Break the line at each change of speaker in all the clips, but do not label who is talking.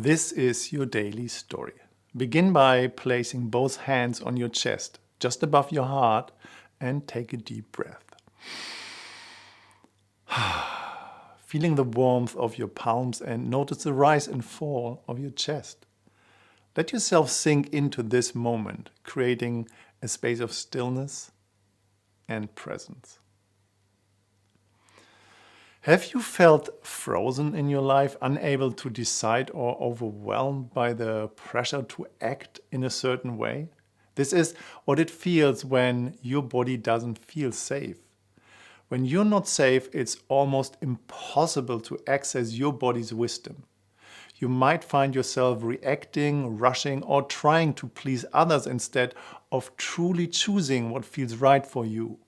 This is your daily story. Begin by placing both hands on your chest, just above your heart, and take a deep breath. Feeling the warmth of your palms and notice the rise and fall of your chest. Let yourself sink into this moment, creating a space of stillness and presence. Have you felt frozen in your life, unable to decide or overwhelmed by the pressure to act in a certain way? This is what it feels when your body doesn't feel safe. When you're not safe, it's almost impossible to access your body's wisdom. You might find yourself reacting, rushing, or trying to please others instead of truly choosing what feels right for you.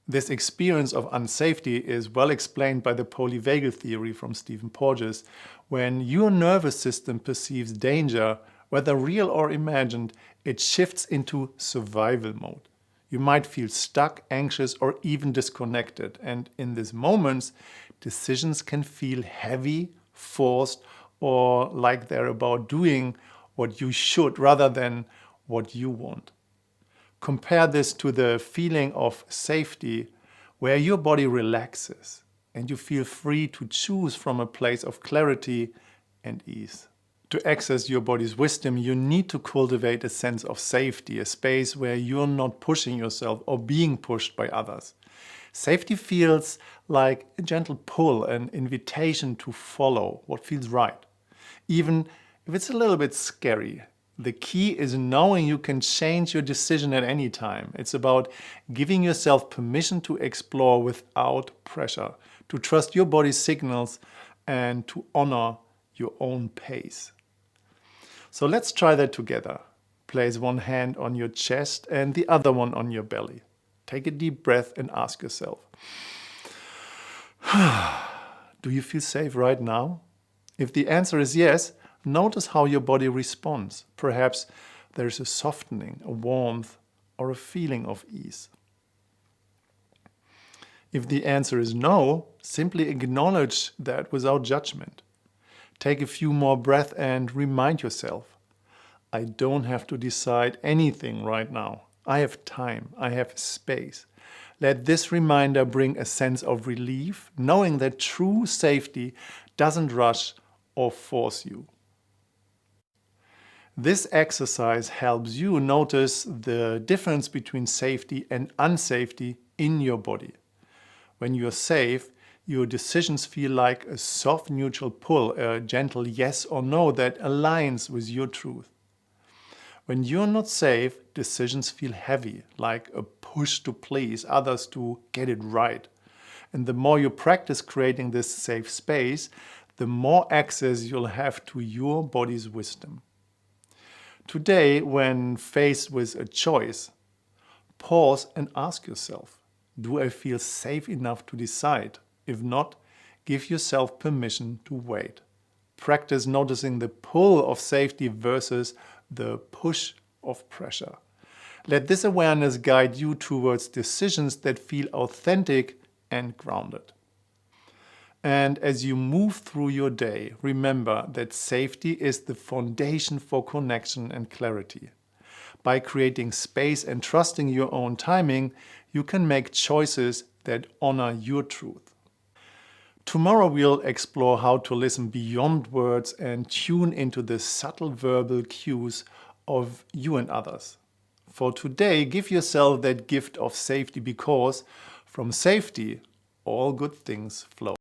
This experience of unsafety is well explained by the polyvagal theory from Stephen Porges. When your nervous system perceives danger, whether real or imagined, it shifts into survival mode. You might feel stuck, anxious, or even disconnected. And in these moments, decisions can feel heavy, forced, or like they're about doing what you should rather than what you want. Compare this to the feeling of safety, where your body relaxes and you feel free to choose from a place of clarity and ease. To access your body's wisdom, you need to cultivate a sense of safety, a space where you're not pushing yourself or being pushed by others. Safety feels like a gentle pull, an invitation to follow what feels right, even if it's a little bit scary. The key is knowing you can change your decision at any time. It's about giving yourself permission to explore without pressure, to trust your body's signals and to honor your own pace. So let's try that together. Place one hand on your chest and the other one on your belly. Take a deep breath and ask yourself, do you feel safe right now? If the answer is yes, notice how your body responds. Perhaps there's a softening, a warmth, or a feeling of ease. If the answer is no, simply acknowledge that without judgment. Take a few more breaths and remind yourself, I don't have to decide anything right now. I have time, I have space. Let this reminder bring a sense of relief, knowing that true safety doesn't rush or force you. This exercise helps you notice the difference between safety and unsafety in your body. When you're safe, your decisions feel like a soft neutral pull, a gentle yes or no that aligns with your truth. When you're not safe, decisions feel heavy, like a push to please others to get it right. And the more you practice creating this safe space, the more access you'll have to your body's wisdom. Today, when faced with a choice, pause and ask yourself, do I feel safe enough to decide? If not, give yourself permission to wait. Practice noticing the pull of safety versus the push of pressure. Let this awareness guide you towards decisions that feel authentic and grounded. And as you move through your day, remember that safety is the foundation for connection and clarity. By creating space and trusting your own timing, you can make choices that honor your truth. Tomorrow we'll explore how to listen beyond words and tune into the subtle verbal cues of you and others. For today, give yourself that gift of safety because from safety, all good things flow.